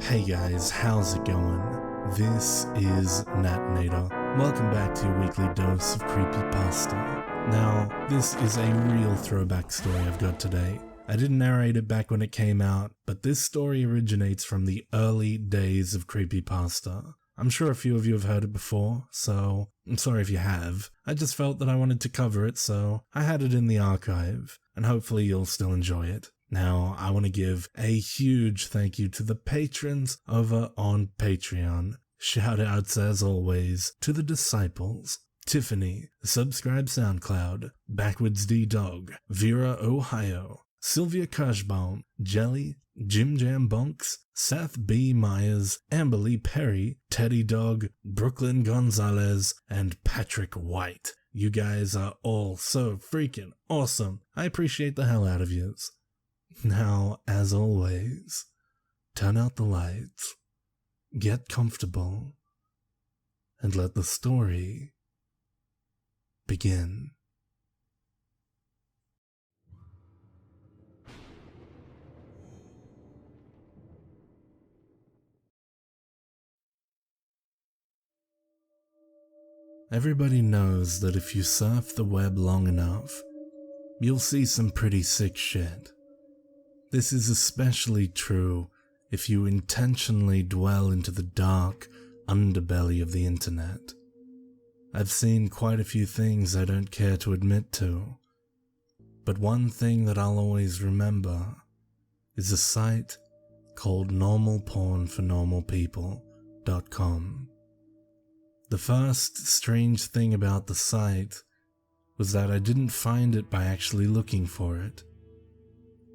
Hey guys, how's it going? This is Natnator. Welcome back to your weekly dose of creepypasta. Now, this is a real throwback story I've got today. I didn't narrate it back when it came out, but this story originates from the early days of creepypasta. I'm sure a few of you have heard it before, so I'm sorry if you have. I just felt that I wanted to cover it, so I had it in the archive, and hopefully you'll still enjoy it. Now, I want to give a huge thank you to the patrons over on Patreon. Shoutouts, as always, to the Disciples, Tiffany, Subscribe SoundCloud, Backwards D-Dog, Vera Ohio, Sylvia Kirschbaum, Jelly, Jim Jam Bonks, Seth B. Myers, Amberly Perry, Teddy Dog, Brooklyn Gonzalez, and Patrick White. You guys are all so freaking awesome. I appreciate the hell out of yous. Now, as always, turn out the lights, get comfortable, and let the story begin. Everybody knows that if you surf the web long enough, you'll see some pretty sick shit. This is especially true if you intentionally dwell into the dark underbelly of the internet. I've seen quite a few things I don't care to admit to, but one thing that I'll always remember is a site called normalpornfornormalpeople.com. The first strange thing about the site was that I didn't find it by actually looking for it.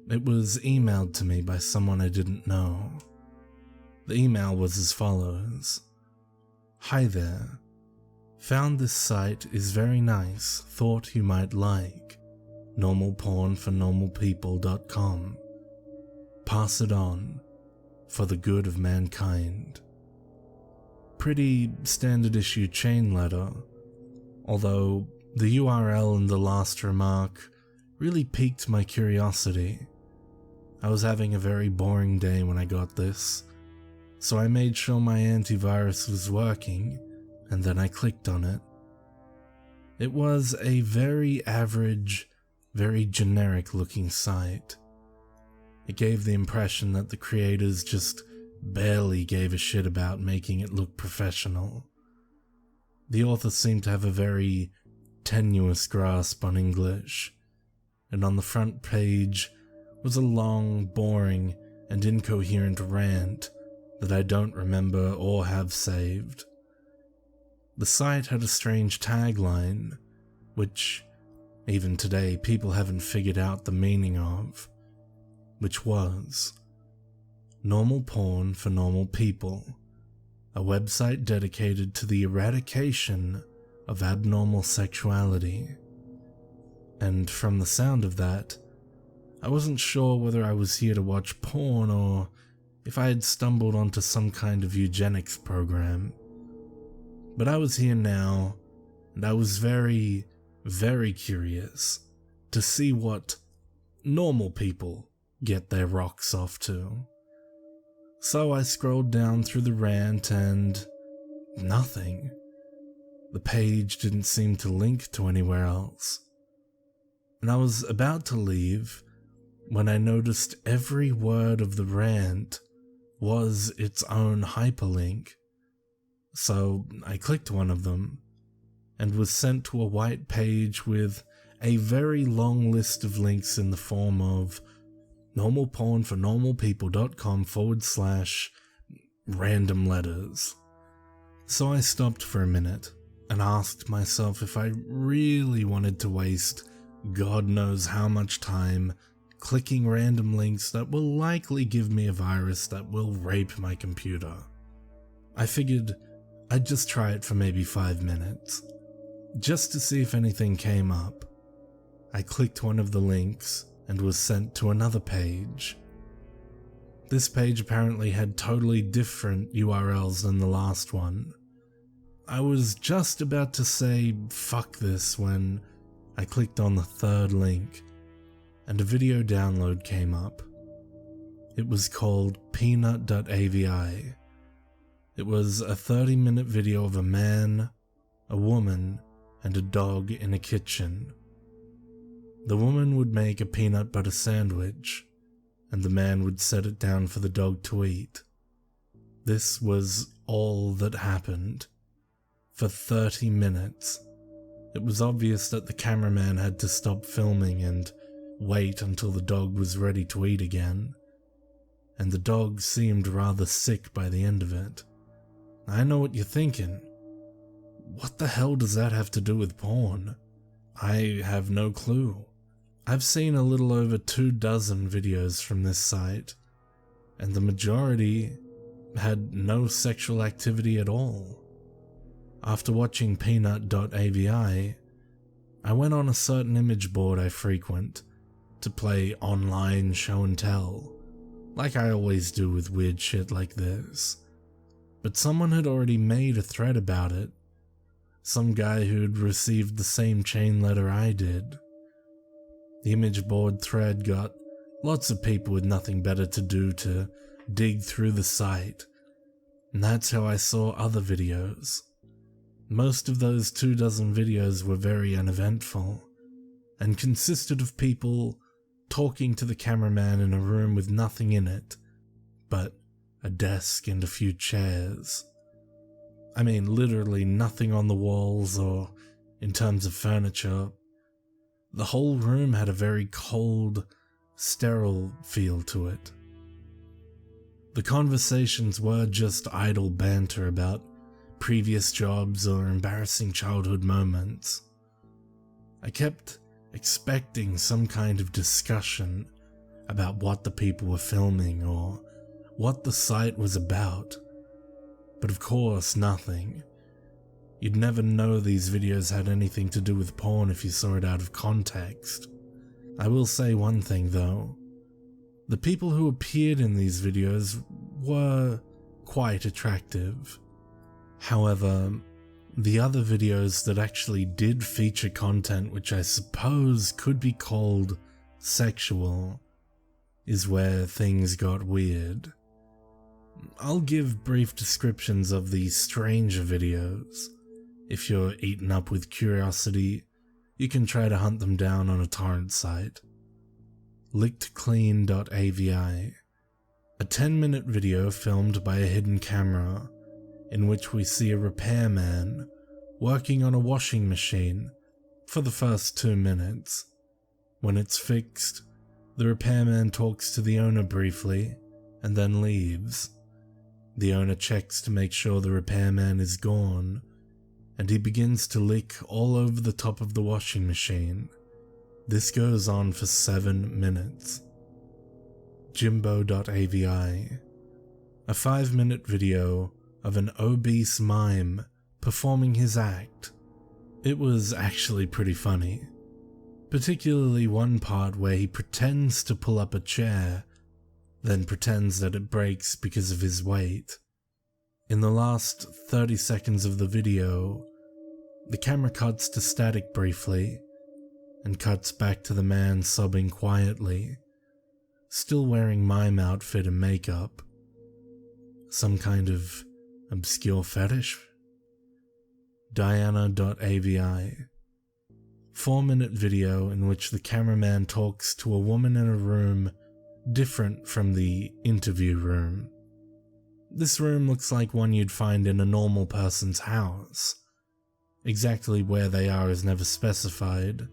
It was emailed to me by someone I didn't know. The email was as follows. Hi there. Found this site is very nice, thought you might like. Normalpornfornormalpeople.com. Pass it on, for the good of mankind. Pretty standard issue chain letter, although the URL in the last remark really piqued my curiosity. I was having a very boring day when I got this, so I made sure my antivirus was working, and then I clicked on it. It was a very average, very generic looking site. It gave the impression that the creators just barely gave a shit about making it look professional. The author seemed to have a very tenuous grasp on English, and on the front page was a long, boring, and incoherent rant that I don't remember or have saved. The site had a strange tagline, which, even today, people haven't figured out the meaning of, which was, Normal Porn for Normal People, a website dedicated to the eradication of abnormal sexuality. And from the sound of that, I wasn't sure whether I was here to watch porn or if I had stumbled onto some kind of eugenics program. But I was here now, and I was very, very curious to see what normal people get their rocks off to. So I scrolled down through the rant and nothing. The page didn't seem to link to anywhere else. And I was about to leave when I noticed every word of the rant was its own hyperlink. So I clicked one of them and was sent to a white page with a very long list of links in the form of normalpornfornormalpeople.com/random letters. So I stopped for a minute and asked myself if I really wanted to waste God knows how much time clicking random links that will likely give me a virus that will rape my computer. I figured I'd just try it for maybe 5 minutes, just to see if anything came up. I clicked one of the links and was sent to another page. This page apparently had totally different URLs than the last one. I was just about to say fuck this when I clicked on the third link, and a video download came up. It was called Peanut.avi. It was a 30-minute video of a man, a woman, and a dog in a kitchen. The woman would make a peanut butter sandwich, and the man would set it down for the dog to eat. This was all that happened. For 30 minutes. It was obvious that the cameraman had to stop filming and wait until the dog was ready to eat again, and the dog seemed rather sick by the end of it. I know what you're thinking. What the hell does that have to do with porn? I have no clue. I've seen a little over 24 videos from this site, and the majority had no sexual activity at all. After watching Peanut.avi, I went on a certain image board I frequent to play online show and tell, like I always do with weird shit like this. But someone had already made a thread about it. Some guy who'd received the same chain letter I did. The image board thread got lots of people with nothing better to do to dig through the site, and that's how I saw other videos. Most of those 24 videos were very uneventful, and consisted of people talking to the cameraman in a room with nothing in it, but a desk and a few chairs. I mean, literally nothing on the walls or in terms of furniture. The whole room had a very cold, sterile feel to it. The conversations were just idle banter about previous jobs or embarrassing childhood moments. I kept expecting some kind of discussion about what the people were filming or what the site was about, but of course nothing. You'd never know these videos had anything to do with porn if you saw it out of context. I will say one thing though. The people who appeared in these videos were quite attractive. However, the other videos that actually did feature content which I suppose could be called sexual is where things got weird. I'll give brief descriptions of these stranger videos. If you're eaten up with curiosity, you can try to hunt them down on a torrent site. LickedClean.avi, a 10-minute video filmed by a hidden camera in which we see a repairman working on a washing machine for the first 2 minutes. When it's fixed, the repairman talks to the owner briefly and then leaves. The owner checks to make sure the repairman is gone, and he begins to lick all over the top of the washing machine. This goes on for 7 minutes. Jimbo.avi, a 5-minute video of an obese mime performing his act. It was actually pretty funny, particularly one part where he pretends to pull up a chair, then pretends that it breaks because of his weight. In the last 30 seconds of the video, the camera cuts to static briefly, and cuts back to the man sobbing quietly, still wearing mime outfit and makeup. Some kind of obscure fetish? Diana.avi, 4-minute video in which the cameraman talks to a woman in a room different from the interview room. This room looks like one you'd find in a normal person's house. Exactly where they are is never specified,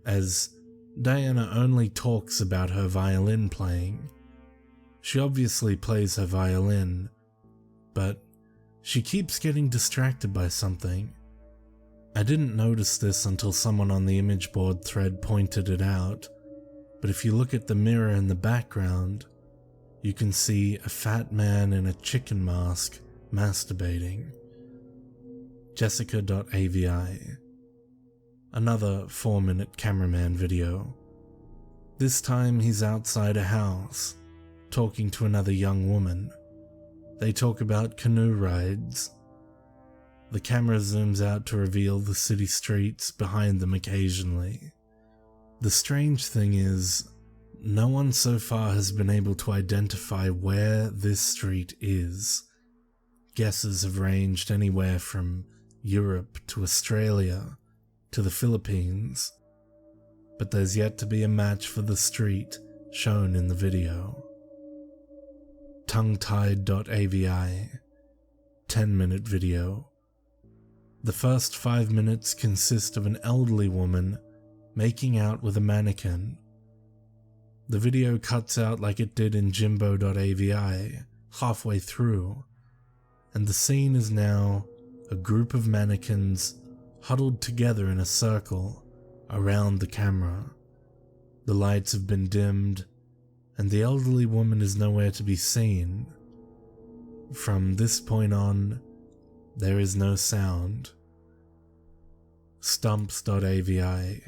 as Diana only talks about her violin playing. She obviously plays her violin, but she keeps getting distracted by something. I didn't notice this until someone on the image board thread pointed it out, but if you look at the mirror in the background, you can see a fat man in a chicken mask masturbating. Jessica.avi, another 4-minute cameraman video. This time he's outside a house, talking to another young woman. They talk about canoe rides. The camera zooms out to reveal the city streets behind them occasionally. The strange thing is, no one so far has been able to identify where this street is. Guesses have ranged anywhere from Europe to Australia to the Philippines, but there's yet to be a match for the street shown in the video. Tonguetied.avi, 10-minute video. The first 5 minutes consist of an elderly woman making out with a mannequin. The video cuts out like it did in Jimbo.avi halfway through, and the scene is now a group of mannequins huddled together in a circle around the camera. The lights have been dimmed, and the elderly woman is nowhere to be seen. From this point on, there is no sound. Stumps.avi, a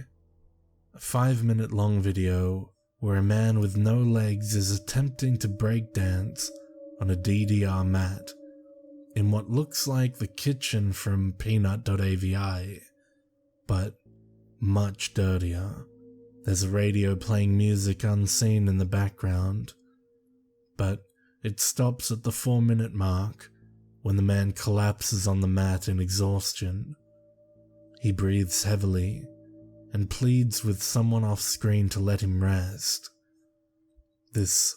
5-minute long video where a man with no legs is attempting to breakdance on a DDR mat in what looks like the kitchen from Peanut.avi, but much dirtier. There's a radio playing music unseen in the background, but it stops at the 4-minute mark when the man collapses on the mat in exhaustion. He breathes heavily and pleads with someone off-screen to let him rest. This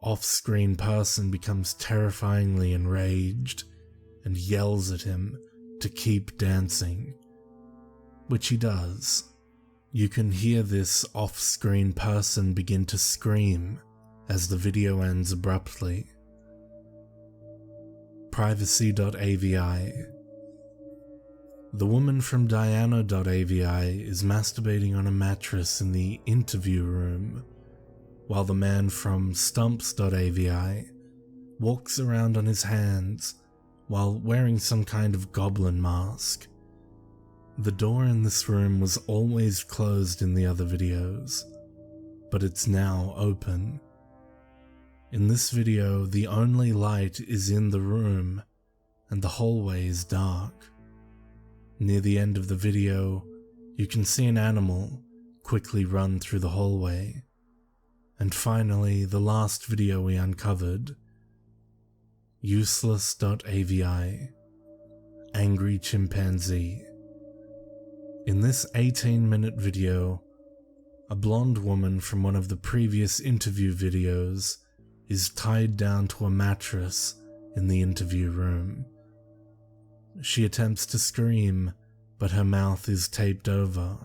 off-screen person becomes terrifyingly enraged and yells at him to keep dancing, which he does. You can hear this off-screen person begin to scream as the video ends abruptly. Privacy.avi. The woman from Diana.avi is masturbating on a mattress in the interview room, while the man from Stumps.avi walks around on his hands while wearing some kind of goblin mask. The door in this room was always closed in the other videos, but it's now open. In this video, the only light is in the room, and the hallway is dark. Near the end of the video, you can see an animal quickly run through the hallway. And finally, the last video we uncovered. Useless.avi, angry chimpanzee. In this 18-minute video, a blonde woman from one of the previous interview videos is tied down to a mattress in the interview room. She attempts to scream, but her mouth is taped over.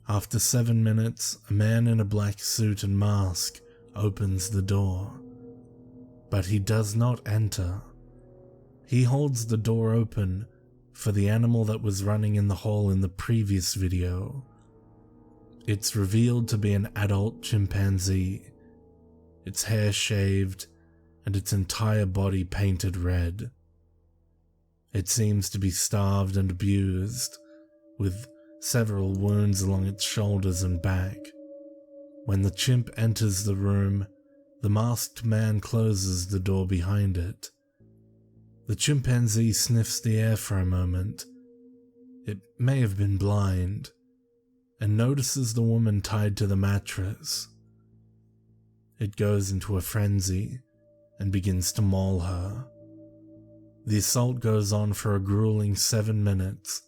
After 7 minutes, a man in a black suit and mask opens the door, but he does not enter. He holds the door open for the animal that was running in the hall in the previous video. It's revealed to be an adult chimpanzee, its hair shaved and its entire body painted red. It seems to be starved and abused, with several wounds along its shoulders and back. When the chimp enters the room, the masked man closes the door behind it. The chimpanzee sniffs the air for a moment. It may have been blind, and notices the woman tied to the mattress. It goes into a frenzy and begins to maul her. The assault goes on for a grueling 7 minutes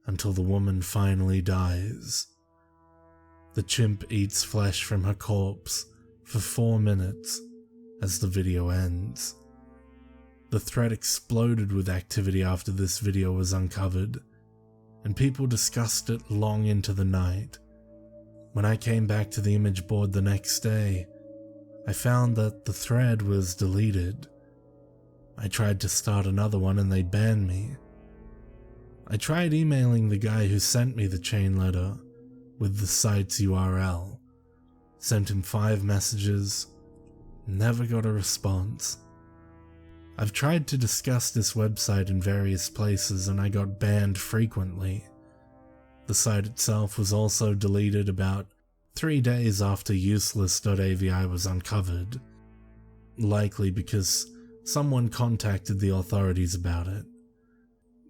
until the woman finally dies. The chimp eats flesh from her corpse for 4 minutes as the video ends. The thread exploded with activity after this video was uncovered, and people discussed it long into the night. When I came back to the image board the next day, I found that the thread was deleted. I tried to start another one and they banned me. I tried emailing the guy who sent me the chain letter with the site's URL, sent him 5 messages, never got a response. I've tried to discuss this website in various places and I got banned frequently. The site itself was also deleted about 3 days after useless.avi was uncovered, likely because someone contacted the authorities about it.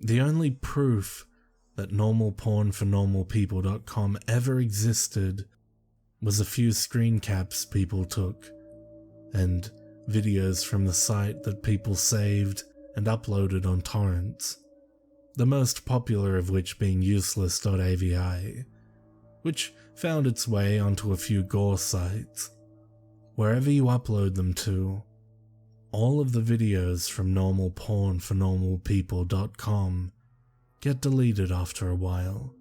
The only proof that normalpornfornormalpeople.com ever existed was a few screen caps people took, and videos from the site that people saved and uploaded on torrents, the most popular of which being useless.avi, which found its way onto a few gore sites. Wherever you upload them to, all of the videos from normalpornfornormalpeople.com get deleted after a while.